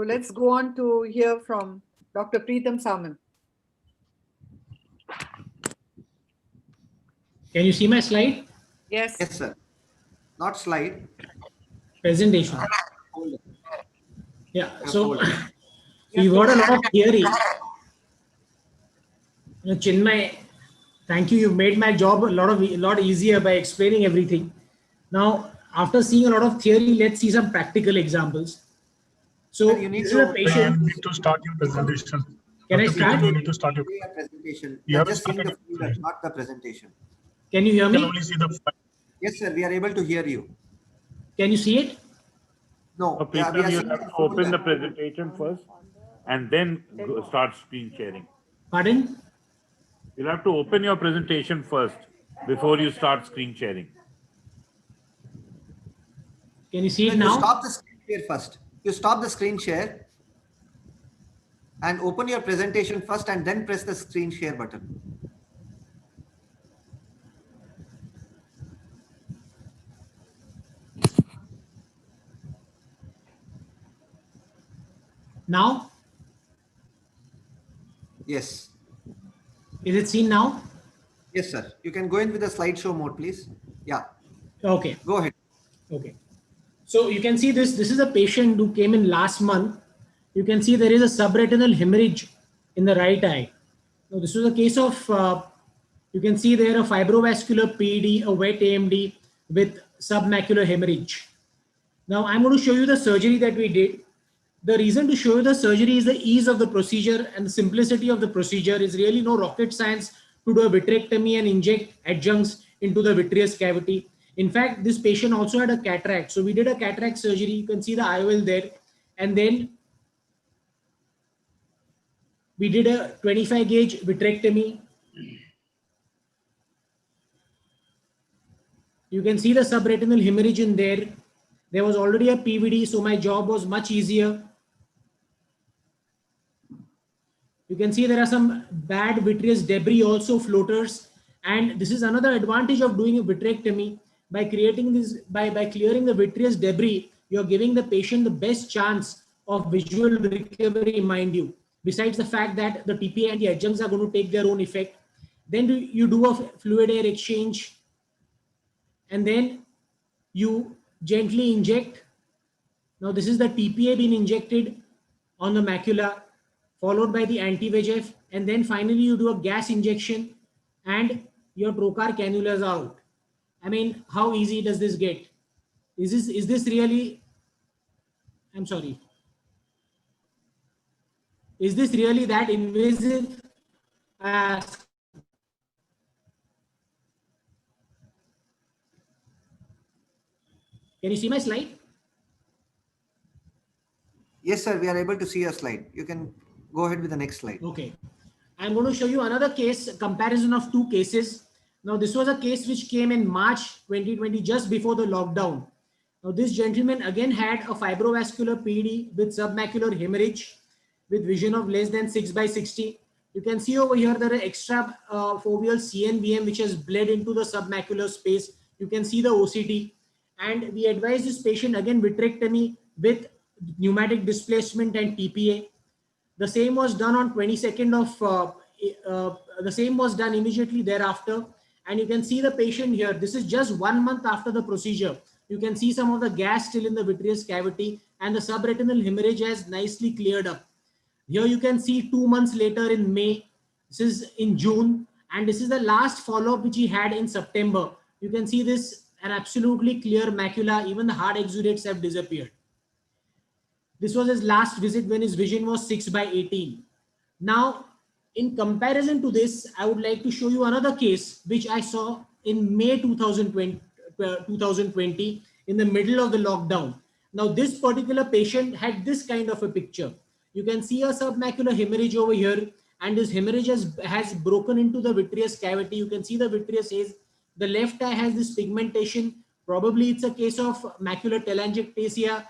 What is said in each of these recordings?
let's go on to hear from Dr. Preetham Saman. Can you see my slide? Yes. Yes, sir. Not slide. Presentation. Hold it. Yeah. Just So hold it. we've got a lot of theory. Chinmay, thank you. You've made my job a lot easier by explaining everything. Now, after seeing a lot of theory, let's see some practical examples. So Sir, you need this is a to patient. You need to start your presentation. Can I Dr. start? Preetham, you need to start your presentation. You You are haven't just seeing the started folder, your not the presentation. Can you hear You can me? only see the file. Yes, sir. We are able to hear you. Can you see it? No, So, we are Preetham, you seeing have the to open the folder. presentation first and then start screen sharing. Pardon? You'll have to open your presentation first before you start screen sharing. Can you see it You now? stop the screen share first. You stop the screen share and open your presentation first and then press the screen share button. Now? Yes. Is it seen now? Yes, sir. You can go in with the slideshow mode, please. Yeah. Okay. Go ahead. Okay. So you can see this. This is a patient who came in last month. You can see there is a subretinal hemorrhage in the right eye. Now this was a case of, you can see there a fibrovascular PD, a wet AMD with submacular hemorrhage. Now I'm going to show you the surgery that we did. The reason to show you the surgery is the ease of the procedure and the simplicity of the procedure. Is really no rocket science to do a vitrectomy and inject adjuncts into the vitreous cavity. In fact, this patient also had a cataract. So we did a cataract surgery. You can see the IOL there. And then we did a 25 gauge vitrectomy. You can see the subretinal hemorrhage in there. There was already a PVD, so my job was much easier. You can see there are some bad vitreous debris, also floaters. And this is another advantage of doing a vitrectomy. By creating this, by clearing the vitreous debris, you're giving the patient the best chance of visual recovery, mind you. Besides the fact that the TPA and the adjuncts are going to take their own effect. Then you do a fluid air exchange. And then you gently inject. Now this is the TPA being injected on the macula, followed by the anti-VEGF, and then finally you do a gas injection and your trocar cannulas are out. I mean, how easy does this get? Is this really, I'm sorry. Is this really that invasive? Can you see my slide? Yes, sir. We are able to see your slide. You can go ahead with the next slide. Okay. I'm going to show you another case, comparison of two cases. Now, this was a case which came in March 2020, just before the lockdown. Now, this gentleman again had a fibrovascular PD with submacular hemorrhage with vision of less than 6/60. You can see over here there are extra foveal CNVM which has bled into the submacular space. You can see the OCT. And we advise this patient again vitrectomy with pneumatic displacement and TPA. The same was done on 22nd of, the same was done immediately thereafter. And you can see the patient here. This is just 1 month after the procedure. You can see some of the gas still in the vitreous cavity and the subretinal hemorrhage has nicely cleared up. Here you can see 2 months later in May. This is in June. And this is the last follow-up which he had in September. You can see this, an absolutely clear macula. Even the hard exudates have disappeared. This was his last visit when his vision was 6/18. Now, in comparison to this, I would like to show you another case which I saw in May 2020 in the middle of the lockdown. Now, this particular patient had this kind of a picture. You can see a submacular hemorrhage over here, and this hemorrhage has broken into the vitreous cavity. You can see the vitreous haze. The left eye has this pigmentation. Probably it's a case of macular telangiectasia,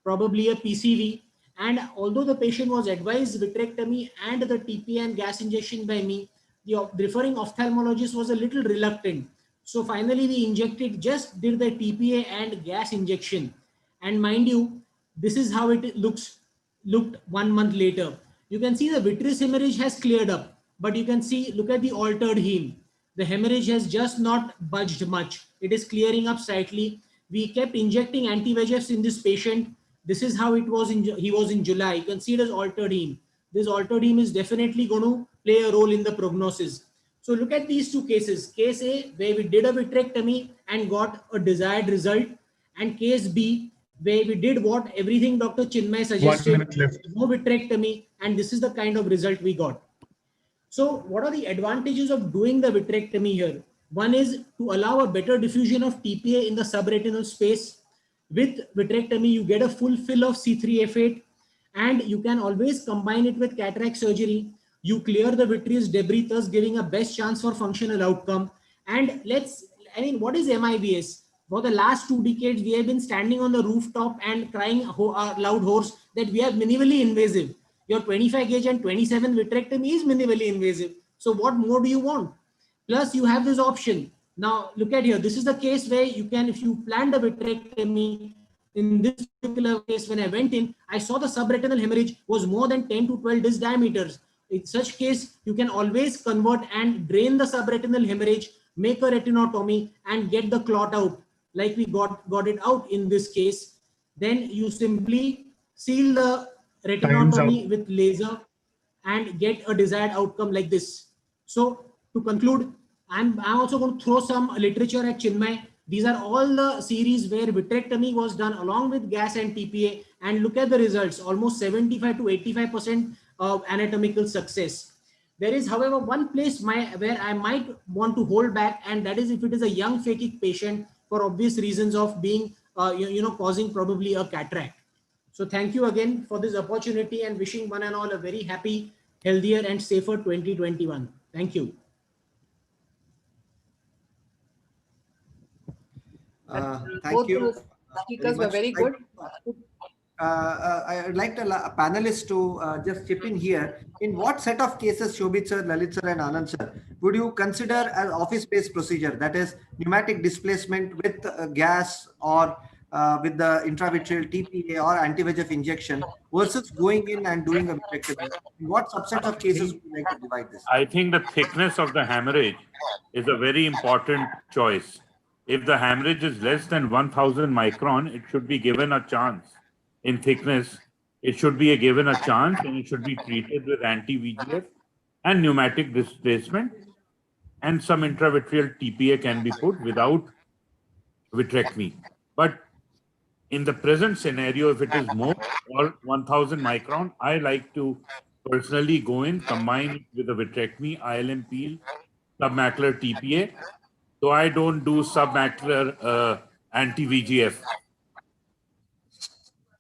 probably a PCV. And although the patient was advised vitrectomy and the TPA and gas injection by me, the referring ophthalmologist was a little reluctant. So finally we injected, just did the TPA and gas injection. And mind you, this is how it looks looked 1 month later, you can see the vitreous hemorrhage has cleared up, but you can see, look at the altered heme. The hemorrhage has just not budged much. It is clearing up slightly. We kept injecting anti-VEGFs in this patient. This is how it was he was in July. You can see it as altered heme. This altered heme is definitely going to play a role in the prognosis. So look at these two cases. Case A, where we did a vitrectomy and got a desired result, and case B, where we did what everything Dr. Chinmay suggested, 1 minute left. no vitrectomy, and this is the kind of result we got. So what are the advantages of doing the vitrectomy here? One is to allow a better diffusion of TPA in the subretinal space. With vitrectomy, you get a full fill of C3F8, and you can always combine it with cataract surgery. You clear the vitreous debris, thus giving a best chance for functional outcome. And what is MIBS? For the last 2 decades, we have been standing on the rooftop and crying loud horse that we are minimally invasive. Your 25 gauge and 27 vitrectomy is minimally invasive. So what more do you want? Plus you have this option. Now look at here. This is the case where you can, if you planned a vitrectomy, in this particular case, when I went in, I saw the subretinal hemorrhage was more than 10 to 12 disc diameters. In such case, you can always convert and drain the subretinal hemorrhage, make a retinotomy and get the clot out like we got it out in this case. Then you simply seal the retinotomy with laser and get a desired outcome like this. So to conclude, I'm also going to throw some literature at Chinmay. These are all the series where vitrectomy was done along with gas and TPA, and look at the results, almost 75 to 85% of anatomical success. There is, however, one place where I might want to hold back, and that is if it is a young phakic patient for obvious reasons of being, causing probably a cataract. So thank you again for this opportunity and wishing one and all a very happy, healthier and safer 2021. Thank you. Thank you. Both the speakers were very good. I would like the panelists to just chip in here. In what set of cases, Shobhit sir, Lalit sir and Anand sir, would you consider an office-based procedure, that is pneumatic displacement with gas or with the intravitreal TPA or anti-VEGF injection versus going in and doing a vitrectomy? In what subset of cases would you like to divide this? I think the thickness of the hemorrhage is a very important choice. If the hemorrhage is less than 1000 micron, it should be given a chance. In thickness, it should be given a chance, and it should be treated with anti-VEGF and pneumatic displacement, and some intravitreal TPA can be put without vitrectomy. But in the present scenario, if it is more or 1000 micron, I like to personally go in, combine it with a vitrectomy, ILM peel, submacular TPA. So I don't do submacular anti-VEGF.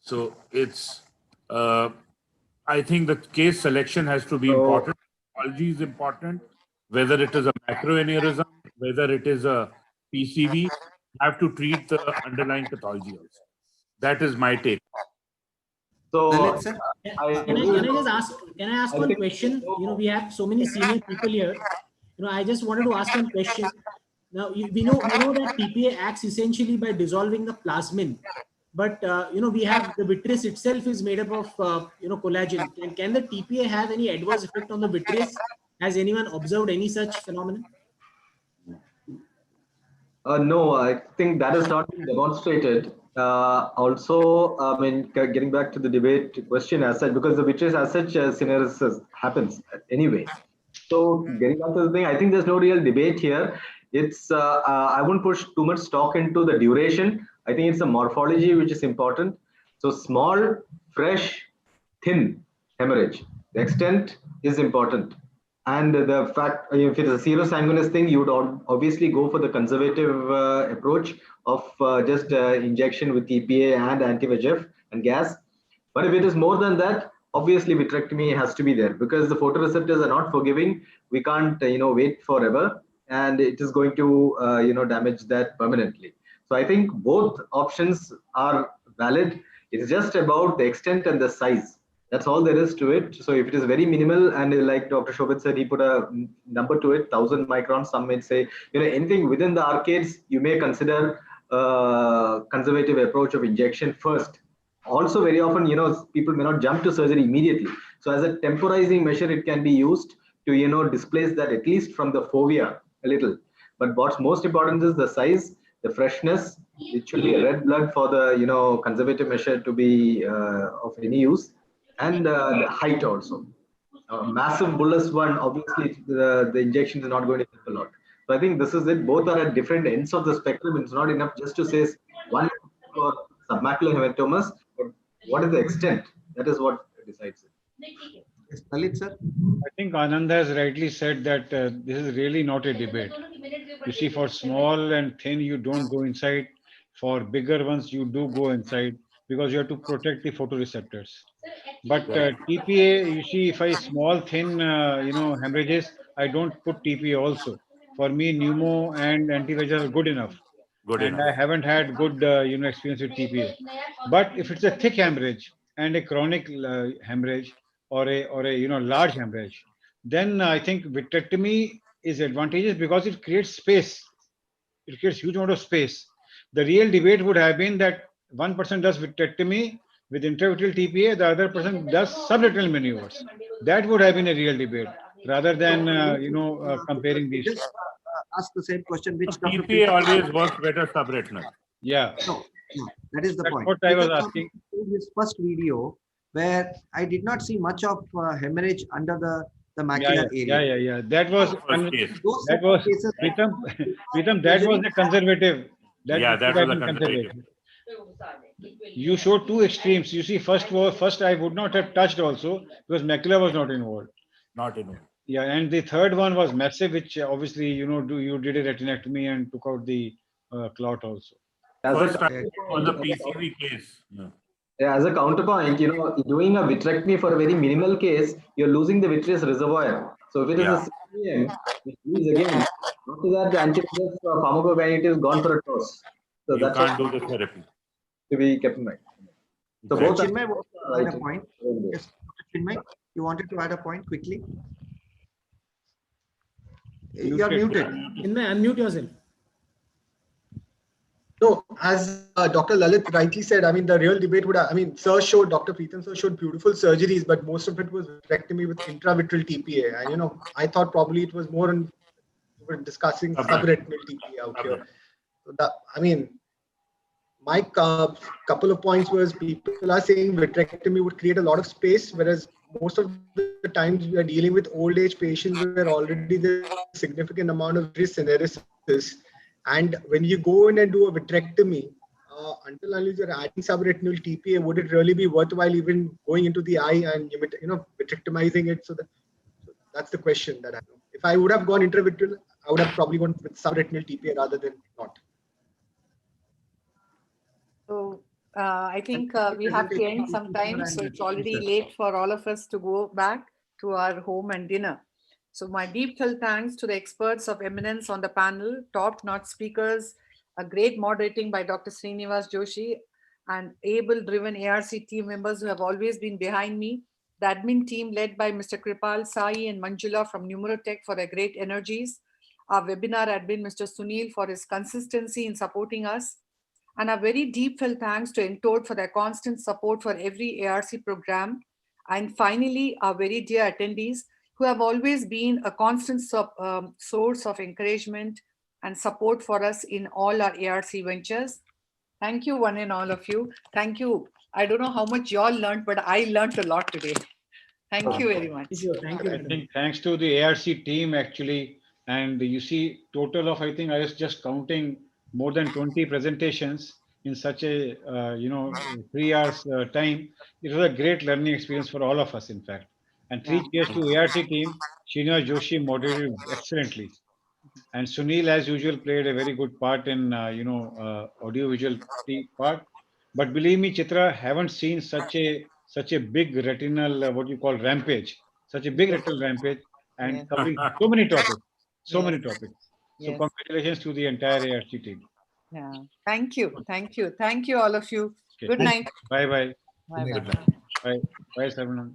So it's, I think the case selection has to be important. Pathology is important. Whether it is a macroaneurysm, whether it is a PCV, have to treat the underlying pathology also. That is my take. So Can I ask one question? We have so many senior people here. I just wanted to ask one question. Now, we know that TPA acts essentially by dissolving the plasmin, but we have the vitreous itself is made up of collagen. And can the TPA have any adverse effect on the vitreous? Has anyone observed any such phenomenon? No, I think that has not been demonstrated. Also, I mean, getting back to the debate question as such, because the vitreous as such syneresis happens anyway. So getting back to the thing, I think there's no real debate here. It's I won't push too much stock into the duration. I think it's the morphology which is important. So small, fresh, thin hemorrhage. The extent is important. And the fact, if it's a serosanguinous thing, you would obviously go for the conservative approach of just injection with TPA and anti-VEGF and gas. But if it is more than that, obviously vitrectomy has to be there, because the photoreceptors are not forgiving. We can't, wait forever, and it is going to, damage that permanently. So I think both options are valid. It's just about the extent and the size. That's all there is to it. So if it is very minimal, and like Dr. Shobhit said, he put a number to it, 1000 microns, some may say, anything within the arcades, you may consider conservative approach of injection first, also very often, people may not jump to surgery immediately. So as a temporizing measure, it can be used to, displace that at least from the fovea a little. But what's most important is the size, the freshness. It should be a red blood for the, conservative measure to be of any use, and the height also. Massive bullous one, obviously the injection is not going to help a lot. So I think this is it. Both are at different ends of the spectrum. It's not enough just to say one for submacular hematomas, but what is the extent? That is what decides it. Yes, Lalit sir. I think Anand has rightly said that this is really not a debate. You see, for small and thin, you don't go inside. For bigger ones, you do go inside because you have to protect the photoreceptors. But TPA, you see, if I small, thin, hemorrhages, I don't put TPA also. For me, pneumo and anti-VEGF are good enough. Good And enough. I haven't had good, experience with TPA. But if it's a thick hemorrhage and a chronic hemorrhage or a large hemorrhage, then I think vitrectomy is advantageous because it creates space. It creates huge amount of space. The real debate would have been that one person does vitrectomy with intravitreal TPA, the other person does subretinal maneuvers. That would have been a real debate rather than comparing these. Just ask the same question which Dr. TPA always works better subretinal. Yeah, No, that is the that's point. what I was Because asking. in his first video, where I did not see much of hemorrhage under the macular area. Yeah. That was First case. Those that was cases, Pritam, that was the conservative. Yeah, that was the conservative. You showed two extremes. You see, first I would not have touched also because macula was not involved. Not in. Yeah, and the third one was massive, which obviously you did a retinectomy and took out the clot also. First a, time was the PCV case. Yeah. as a counterpoint, doing a vitrectomy for a very minimal case, you're losing the vitreous reservoir. So if it is Yeah. a CVM, which means again, after that the anti-VEGF pharmacokinetics is gone for a toss. So You that's can't what do the therapy. to be kept in mind. So Exactly. both are Chinmay wanted to add a right. point. Yes, Chinmay, you wanted to add a point quickly. You are muted. Unmute yourself. No, as Dr. Lalit rightly said, I mean, the real debate would have, Sir showed, Dr. Pritam Sir showed beautiful surgeries, but most of it was vitrectomy with intravitreal TPA. And, I thought probably it was more on, we were discussing subretinal TPA out here. So that, my couple of points was people are saying vitrectomy would create a lot of space, whereas most of the times we are dealing with old age patients where already there's a significant amount of syneresis. And when you go in and do a vitrectomy, until unless you're adding subretinal TPA, would it really be worthwhile even going into the eye and vitrectomizing it? So that's the question that I know. If I would have gone intravitreal, I would have probably gone with subretinal TPA rather than not. So I think we have to end sometime. So it's already late for all of us to go back to our home and dinner. So my deep thanks to the experts of eminence on the panel, top-notch speakers, a great moderating by Dr. Srinivas Joshi, and able-driven ARC team members who have always been behind me. The admin team led by Mr. Kripal, Sai, and Manjula from Numerotech for their great energies. Our webinar admin, Mr. Sunil, for his consistency in supporting us. And a very deep thanks to Encode for their constant support for every ARC program. And finally, our very dear attendees, who have always been a constant source of encouragement and support for us in all our ARC ventures. Thank you, one and all of you. Thank you. I don't know how much you all learned, but I learned a lot today. Thank you very much. Thank you. I think thanks to the ARC team actually, and you see total of, I think I was just counting more than 20 presentations in such a 3 hours time. It was a great learning experience for all of us, in fact. And 3 cheers to ARC team. Srinivas Joshi moderated excellently, and Sunil, as usual, played a very good part in audio visual part. But believe me, Chitra, haven't seen such a big retinal what you call rampage, such a big retinal rampage, and covering so many topics, many topics. So congratulations to the entire ARC team. Yeah. Thank you. Thank you. Thank you, all of you. Okay. Good night. Bye bye. Bye-bye. Bye. Bye, Saravanan.